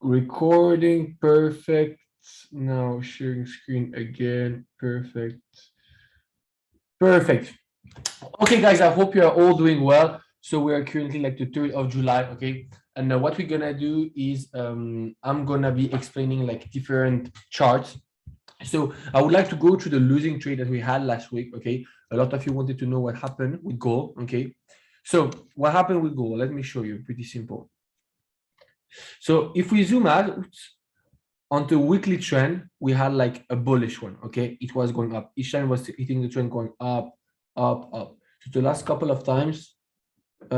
Recording, perfect. Now sharing screen again, perfect. Perfect. Okay, guys, I hope you are all doing well. So we are currently like the 3rd of July, okay? And what we're gonna do is I'm gonna be explaining like different charts. So I would like to go through the losing trade that we had last week, okay? A lot of you wanted to know what happened with gold, okay? So what happened with gold? Let me show you, pretty simple. So if we zoom out, on the weekly trend, we had like a bullish one, okay? It was going up. Each time was hitting the trend going up, up, up. So the last couple of times, it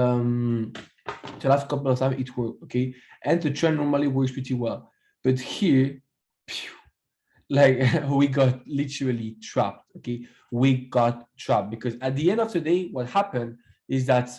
worked, okay? And the trend normally works pretty well. But here, phew, like we got literally trapped, okay? We got trapped because at the end of the day, what happened is that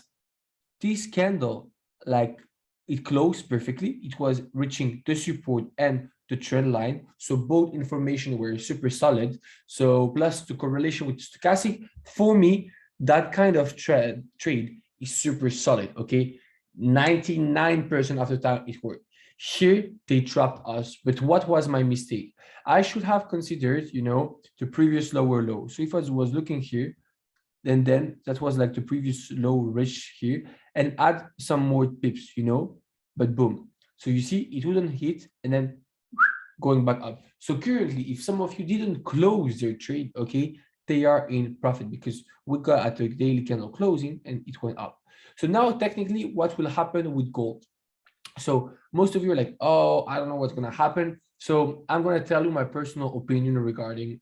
this candle, like it closed perfectly. It was reaching the support and the trend line. So both information were super solid. So plus the correlation with stochastic, for me, that kind of trade is super solid. Okay. 99% of the time it worked. Here they trapped us. But what was my mistake? I should have considered, the previous lower low. So if I was looking here, then that was like the previous low reach here, and add some more pips, but boom. So you see it wouldn't hit and then going back up. So currently, if some of you didn't close their trade, okay, they are in profit because we got at the daily candle closing and it went up. So now technically what will happen with gold? So most of you are like, oh, I don't know what's going to happen. So I'm going to tell you my personal opinion regarding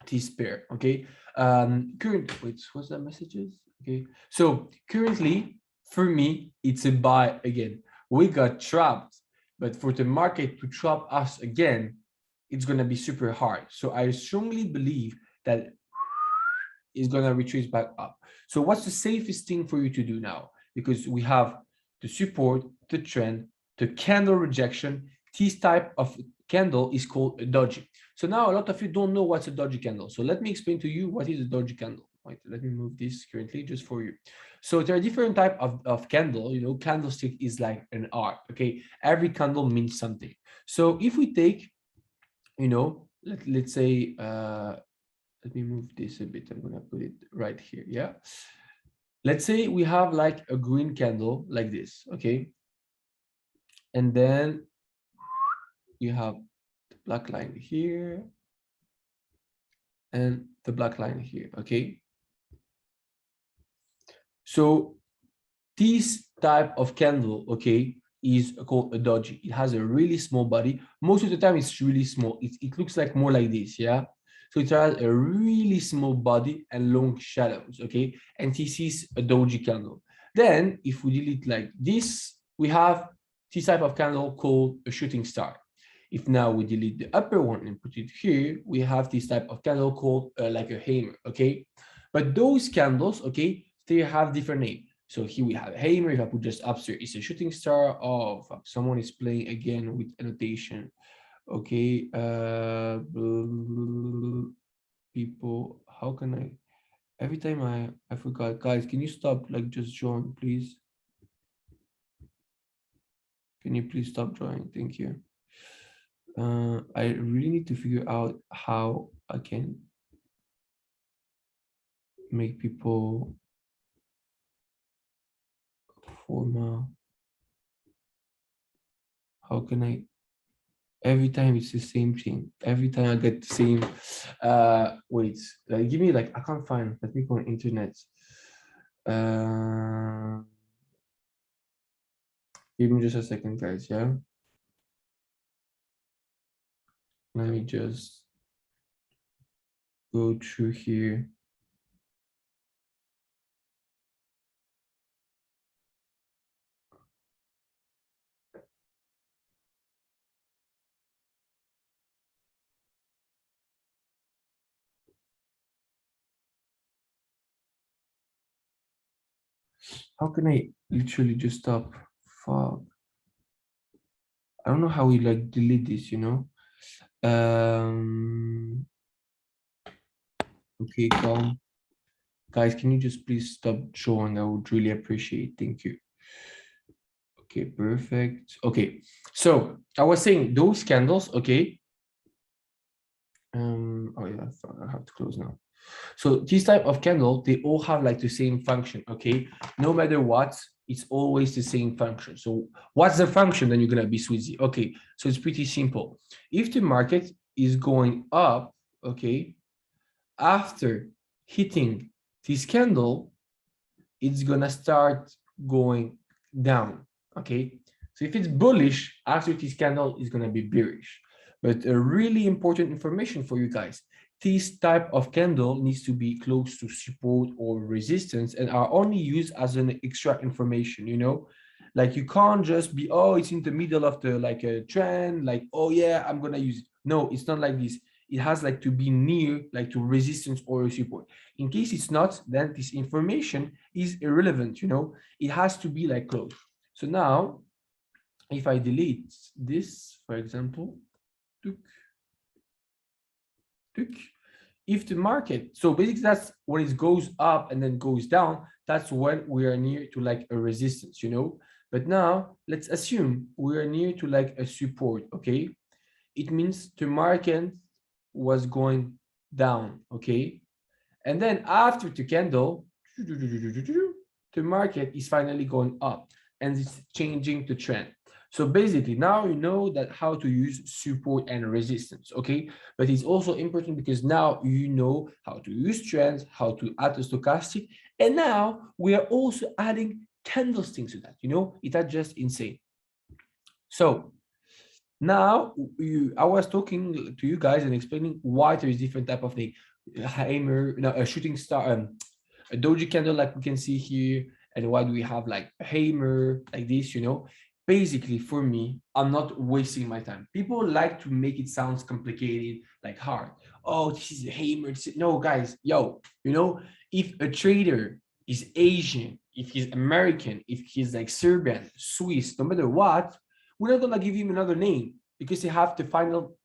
T-Spare, okay? Wait, what's that messages? Okay, so currently, for me, it's a buy again. We got trapped, but for the market to trap us again, it's gonna be super hard. So I strongly believe that it's gonna retrace back up. So what's the safest thing for you to do now? Because we have the support, the trend, the candle rejection. This type of candle is called a doji. So now a lot of you don't know what's a doji candle. So let me explain to you what is a doji candle. Wait, let me move this currently just for you. So there are different type of candle. Candlestick is like an art. Okay, every candle means something. So if we take, let's say let me move this a bit. I'm gonna put it right here. Yeah. Let's say we have like a green candle like this, okay? And then you have the black line here and the black line here, okay? So this type of candle, okay, is called a doji. It has a really small body. Most of the time it's really small. It looks like more like this, yeah? So it has a really small body and long shadows, okay? And this is a doji candle. Then if we delete like this, we have this type of candle called a shooting star. If now we delete the upper one and put it here, we have this type of candle called like a hammer, okay? But those candles, okay, they have different names. So here we have a hammer. If I put just upstairs, it's a shooting star. Oh, fuck. Someone is playing again with annotation. Okay. People, how can I? Every time I forgot. Guys, can you stop? Like, just join, please. Can you please stop drawing? Thank you. I really need to figure out how I can make people formal. How can I? Every time it's the same thing. Every time I get the same. Wait, give me like I can't find. Let me go on internet. Uh, give me just a second, guys. Yeah. Let me just go through here. How can I literally just stop? Fuck. I don't know how we like delete this. Okay, calm. Guys, can you just please stop drawing? I would really appreciate. Thank you. Okay, perfect. Okay, so I was saying those candles, okay. Oh yeah, I have to close now. So this type of candle, they all have like the same function, okay? No matter what, it's always the same function. So what's the function? Then you're gonna be Switzy. Okay, so it's pretty simple. If the market is going up, okay, after hitting this candle, it's gonna start going down, okay? So if it's bullish, after this candle is gonna be bearish. But a really important information for you guys, this type of candle needs to be close to support or resistance and are only used as an extra information, you know? Like you can't just be, oh, it's in the middle of the like a trend, like, oh yeah, I'm gonna use it. No, it's not like this. It has like to be near like to resistance or support. In case it's not, then this information is irrelevant, you know? It has to be like close. So now, if I delete this, for example, if the market, so basically that's when it goes up and then goes down, that's when we are near to like a resistance, you know? But now let's assume we are near to like a support, okay? It means the market was going down, okay? And then after the candle, the market is finally going up and it's changing the trend. So basically now you know that how to use support and resistance, okay? But it's also important because now you know how to use trends, how to add the stochastic, and now we are also adding candlesticks to that, you know? It's not just insane. So now I was talking to you guys and explaining why there is different type of thing. Hammer, no, a shooting star, a doji candle like we can see here, and why do we have like a hammer like this, you know? Basically, for me, I'm not wasting my time. People like to make it sound complicated, like hard. Oh, this is a hammer. No, guys, yo, you know, if a trader is Asian, if he's American, if he's like Serbian, Swiss, no matter what, we're not gonna give him another name because they have the final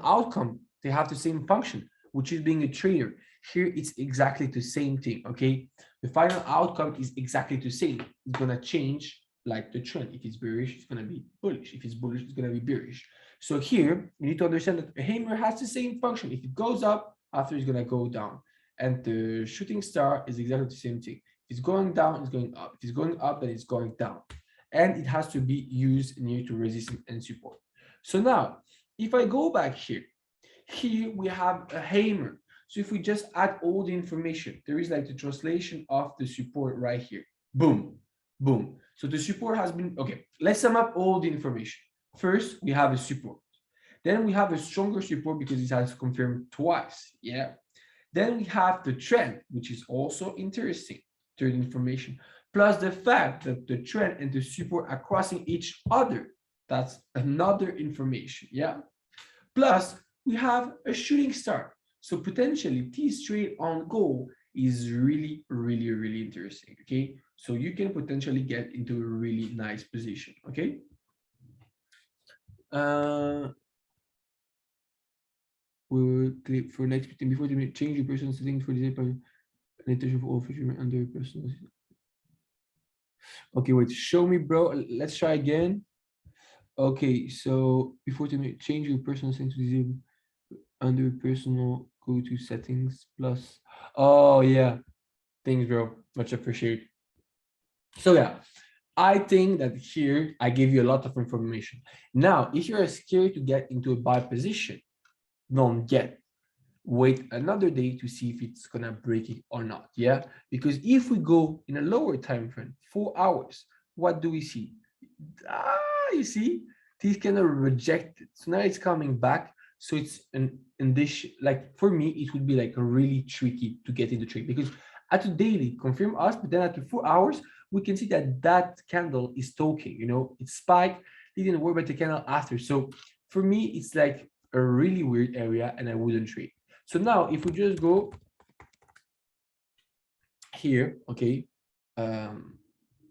outcome. They have the same function, which is being a trader. Here it's exactly the same thing, okay? The final outcome is exactly the same. It's gonna change like the trend. If it's bearish, it's gonna be bullish. If it's bullish, it's gonna be bearish. So here you need to understand that a hammer has the same function. If it goes up, after it's gonna go down. And the shooting star is exactly the same thing. If it's going down, it's going up. If it's going up, then it's going down. And it has to be used near to resistance and support. So now, if I go back here we have a hammer. So if we just add all the information, there is like the translation of the support right here. Boom, boom. So the support has been, okay, let's sum up all the information. First, we have a support. Then we have a stronger support because it has confirmed twice, yeah. Then we have the trend, which is also interesting, third information, plus the fact that the trend and the support are crossing each other. That's another information, yeah. Plus, we have a shooting star. So potentially this trade on goal is really, really, really interesting, okay? So you can potentially get into a really nice position, okay? We will click for next meeting before they change your personal settings for disable penetration for all feature under personal. Okay, wait, show me, bro. Let's try again. Okay, so before they change your personal settings to disable under personal, go to settings plus. Oh yeah, thanks, bro. Much appreciated. So yeah, I think that here I gave you a lot of information. Now, if you're scared to get into a buy position, don't get. Wait another day to see if it's gonna break it or not. Yeah, because if we go in a lower time frame, 4 hours, what do we see? You see, this kind of rejected. So now it's coming back. So it's an this like for me, it would be like really tricky to get into trade because at the daily confirm us, but then at the 4 hours, we can see that that candle is talking. You know, it spiked, didn't work, but the candle after. So for me, it's like a really weird area, and I wouldn't trade. So now, if we just go here, okay,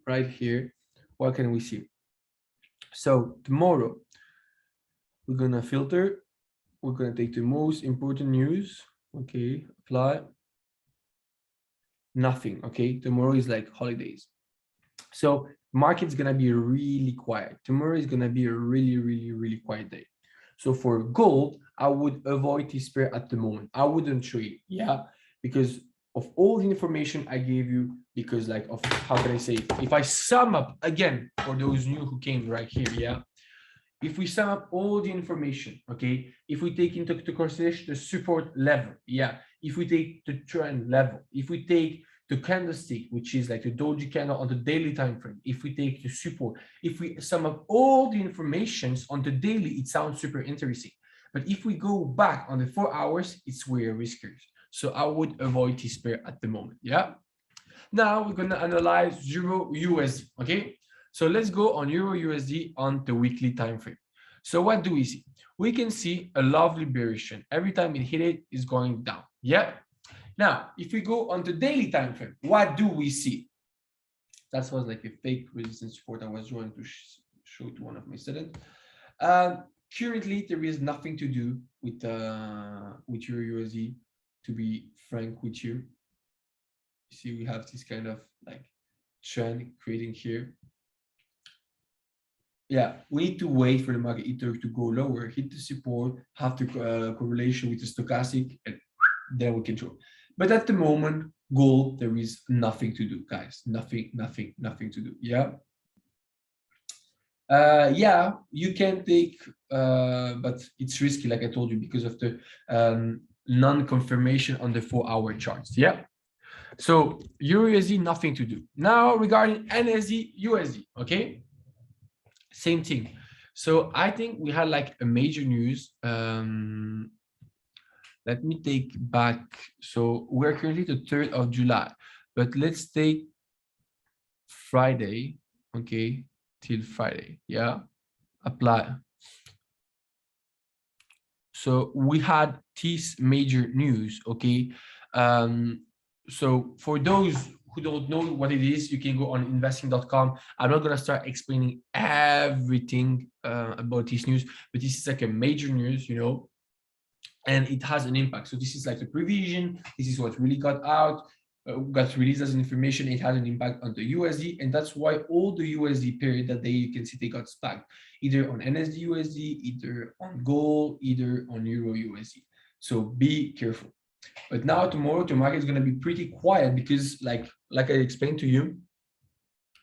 right here, what can we see? So tomorrow, we're gonna filter. We're gonna take the most important news. Okay, apply. Nothing. Okay, tomorrow is like holidays. So market's gonna be really quiet. Tomorrow is gonna be a really quiet day. So for gold, I would avoid this pair at the moment. I wouldn't trade, yeah, because of all the information I gave you, because like of how can I say, if I sum up again for those new who came right here, yeah. If we sum up all the information, okay, if we take into consideration the support level, yeah, if we take the trend level, if we take the candlestick, which is like the doji candle on the daily time frame, if we take the support, if we sum up all the informations on the daily, it sounds super interesting. But if we go back on the 4 hours, it's way riskier. So I would avoid this pair at the moment. Yeah. Now we're going to analyze Euro USD. Okay. So let's go on Euro USD on the weekly time frame. So what do we see? We can see a lovely bearish trend. Every time it hit it, it's going down. Yeah. Now, if we go on the daily time frame, what do we see? That was like a fake resistance support I was trying to show to one of my students. Currently, there is nothing to do with Euro USD. To be frank with you, see, we have this kind of like trend creating here. Yeah, we need to wait for the market either to go lower, hit the support, have the correlation with the stochastic, and then we can show. But at the moment, gold, there is nothing to do, guys. Nothing to do. Yeah. Yeah, you can take, but it's risky, like I told you, because of the non-confirmation on the 4-hour charts. Yeah. So EURUSD, nothing to do. Now regarding NSD USD, okay, same thing. So I think we had like a major news. Let me take back. So we're currently the 3rd of July, but let's take Friday, okay, till Friday. Yeah, apply. So we had this major news, okay. So for those who don't know what it is, you can go on investing.com. I'm not going to start explaining everything about this news, but this is like a major news, you know, and it has an impact. So this is like the prevision. This is what really got out, got released as information. It had an impact on the USD, and that's why all the USD period that day, you can see they got spiked, either on NSD USD, either on gold, either on Euro USD. So be careful. But now tomorrow, the market is going to be pretty quiet because, like I explained to you,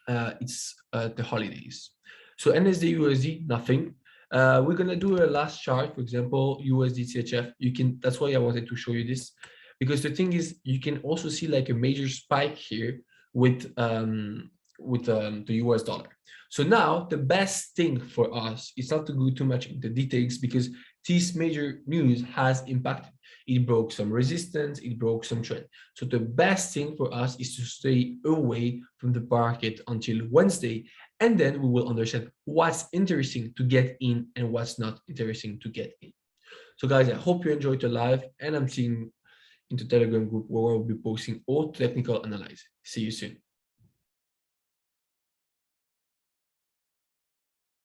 it's the holidays. So NSD USD, nothing. We're gonna do a last chart, for example, USD CHF. You can. That's why I wanted to show you this, because the thing is, you can also see like a major spike here with the US dollar. So now the best thing for us is not to go too much into details, because this major news has impacted. It broke some resistance, it broke some trend. So the best thing for us is to stay away from the market until Wednesday, and then we will understand what's interesting to get in and what's not interesting to get in. So guys, I hope you enjoyed the live, and I'm seeing in the Telegram group where we'll be posting all technical analysis. See you soon.